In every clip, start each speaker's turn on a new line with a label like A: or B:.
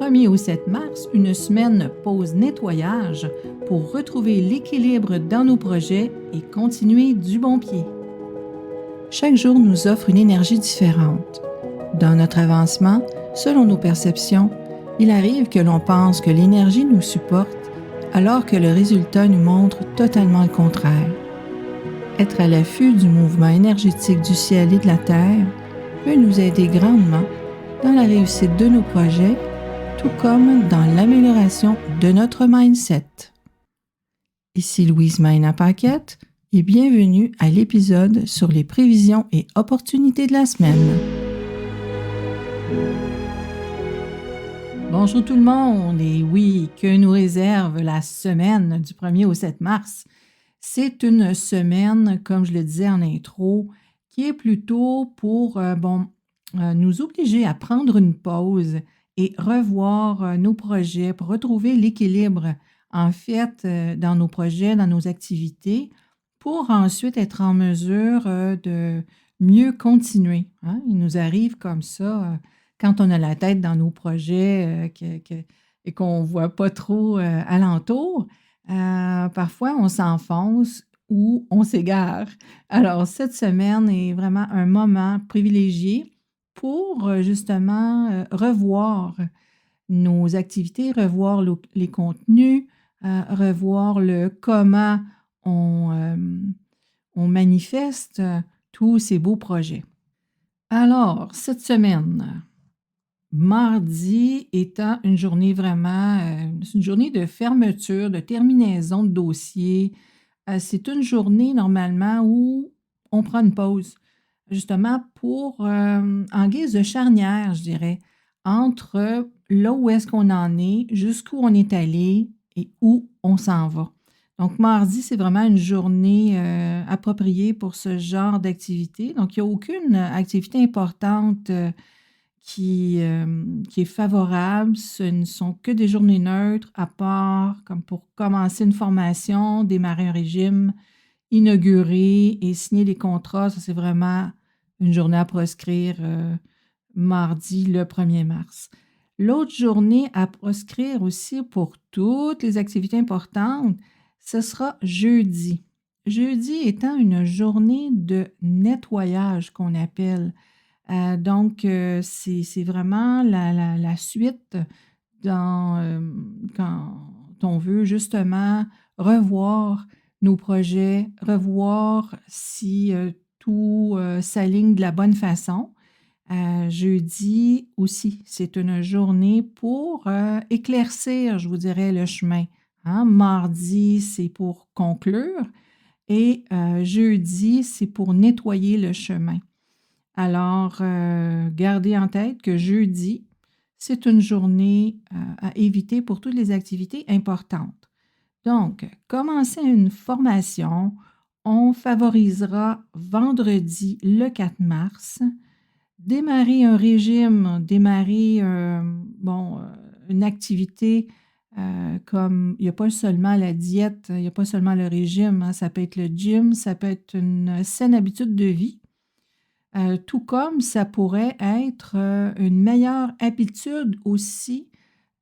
A: 1er au 7 mars, une semaine pause nettoyage pour retrouver l'équilibre dans nos projets et continuer du bon pied. Chaque jour nous offre une énergie différente. Dans notre avancement, selon nos perceptions, il arrive que l'on pense que l'énergie nous supporte alors que le résultat nous montre totalement le contraire. Être à l'affût du mouvement énergétique du ciel et de la terre peut nous aider grandement dans la réussite de nos projets, tout comme dans l'amélioration de notre mindset. Ici Louise Maina-Paquette et bienvenue à l'épisode sur les prévisions et opportunités de la semaine. Bonjour tout le monde et oui, que nous réserve la semaine du 1er au 7 mars. C'est une semaine, comme je le disais en intro, qui est plutôt pour nous obliger à prendre une pause et revoir nos projets pour retrouver l'équilibre, en fait, dans nos projets, dans nos activités, pour ensuite être en mesure de mieux continuer. Hein? Il nous arrive comme ça, quand on a la tête dans nos projets et qu'on ne voit pas trop alentour, parfois on s'enfonce ou on s'égare. Alors, cette semaine est vraiment un moment privilégié pour justement revoir nos activités, revoir les contenus, revoir le comment on manifeste tous ces beaux projets. Alors, cette semaine, mardi étant une journée vraiment, c'est une journée de fermeture, de terminaison de dossier. C'est une journée normalement où on prend une pause, justement pour, en guise de charnière, je dirais, entre là où est-ce qu'on en est, jusqu'où on est allé et où on s'en va. Donc, mardi, c'est vraiment une journée appropriée pour ce genre d'activité. Donc, il n'y a aucune activité importante qui est favorable. Ce ne sont que des journées neutres, à part comme pour commencer une formation, démarrer un régime, inaugurer et signer des contrats. Ça, c'est vraiment une journée à proscrire mardi, le 1er mars. L'autre journée à proscrire aussi pour toutes les activités importantes, ce sera jeudi. Jeudi étant une journée de nettoyage qu'on appelle. Donc, c'est vraiment la suite quand on veut justement revoir nos projets, revoir si tout s'aligne de la bonne façon. Jeudi aussi, c'est une journée pour éclaircir, je vous dirais, le chemin. Hein? Mardi, c'est pour conclure et jeudi, c'est pour nettoyer le chemin. Alors, gardez en tête que jeudi, c'est une journée à éviter pour toutes les activités importantes. Donc, commencer une formation, on favorisera vendredi le 4 mars. Démarrer un régime, démarrer une activité comme il n'y a pas seulement la diète, il n'y a pas seulement le régime, hein, ça peut être le gym, ça peut être une saine habitude de vie. Tout comme ça pourrait être une meilleure habitude aussi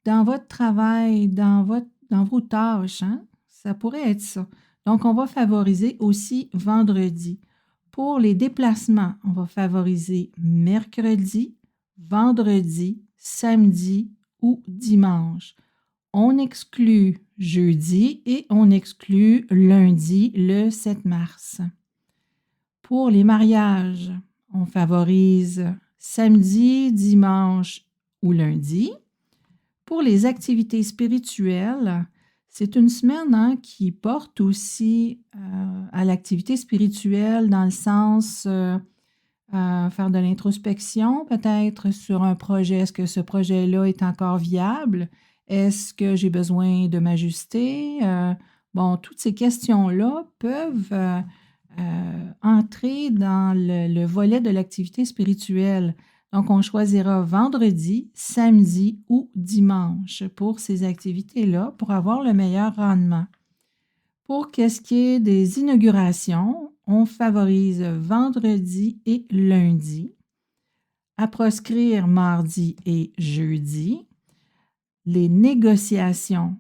A: dans votre travail, dans vos tâches. Hein? Ça pourrait être ça. Donc, on va favoriser aussi vendredi. Pour les déplacements, on va favoriser mercredi, vendredi, samedi ou dimanche. On exclut jeudi et on exclut lundi, le 7 mars. Pour les mariages, on favorise samedi, dimanche ou lundi. Pour les activités spirituelles, c'est une semaine qui porte aussi à l'activité spirituelle dans le sens faire de l'introspection peut-être sur un projet. Est-ce que ce projet-là est encore viable? Est-ce que j'ai besoin de m'ajuster? Toutes ces questions-là peuvent entrer dans le volet de l'activité spirituelle. Donc, on choisira vendredi, samedi ou dimanche pour ces activités-là pour avoir le meilleur rendement. Pour qu'est-ce qui est des inaugurations, on favorise vendredi et lundi. À proscrire mardi et jeudi. les négociations.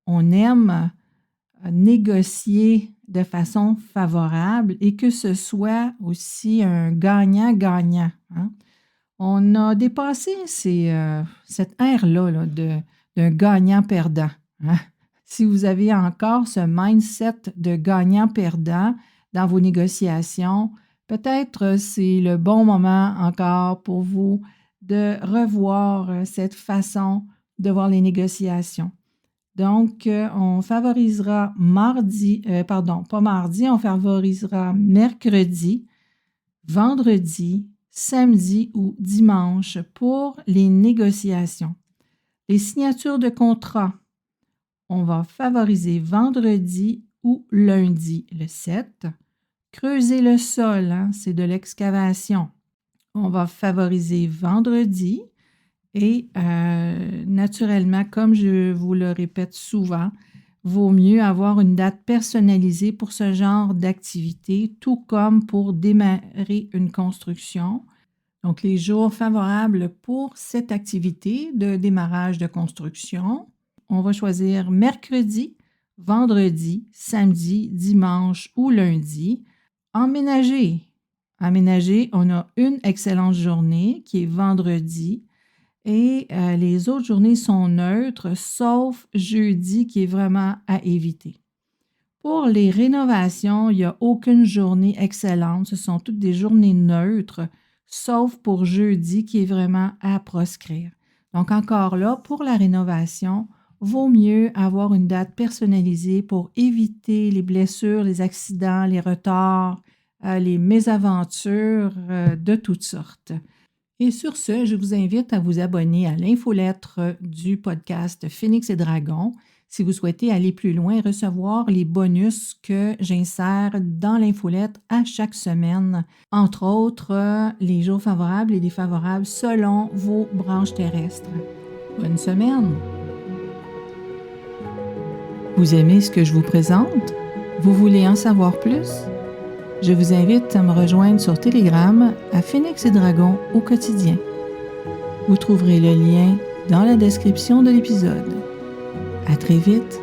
A: On aime négocier de façon favorable et que ce soit aussi un gagnant-gagnant. Hein? On a dépassé cette ère-là d'un gagnant-perdant. Hein? Si vous avez encore ce mindset de gagnant-perdant dans vos négociations, peut-être c'est le bon moment encore pour vous de revoir cette façon de voir les négociations. Donc, on favorisera on favorisera mercredi, vendredi, samedi ou dimanche pour les négociations. Les signatures de contrat, on va favoriser vendredi ou lundi, le 7. Creuser le sol, c'est de l'excavation. On va favoriser vendredi et naturellement, comme je vous le répète souvent, vaut mieux avoir une date personnalisée pour ce genre d'activité, tout comme pour démarrer une construction. Donc, les jours favorables pour cette activité de démarrage de construction, on va choisir mercredi, vendredi, samedi, dimanche ou lundi. Emménager, on a une excellente journée qui est vendredi et les autres journées sont neutres, sauf jeudi qui est vraiment à éviter. Pour les rénovations, il n'y a aucune journée excellente. Ce sont toutes des journées neutres, sauf pour jeudi qui est vraiment à proscrire. Donc encore là, pour la rénovation, vaut mieux avoir une date personnalisée pour éviter les blessures, les accidents, les retards, les mésaventures de toutes sortes. Et sur ce, je vous invite à vous abonner à l'infolettre du podcast Phoenix et Dragon si vous souhaitez aller plus loin et recevoir les bonus que j'insère dans l'infolettre à chaque semaine, entre autres les jours favorables et défavorables selon vos branches terrestres. Bonne semaine! Vous aimez ce que je vous présente? Vous voulez en savoir plus? Je vous invite à me rejoindre sur Telegram à Phoenix et Dragon au quotidien. Vous trouverez le lien dans la description de l'épisode. À très vite!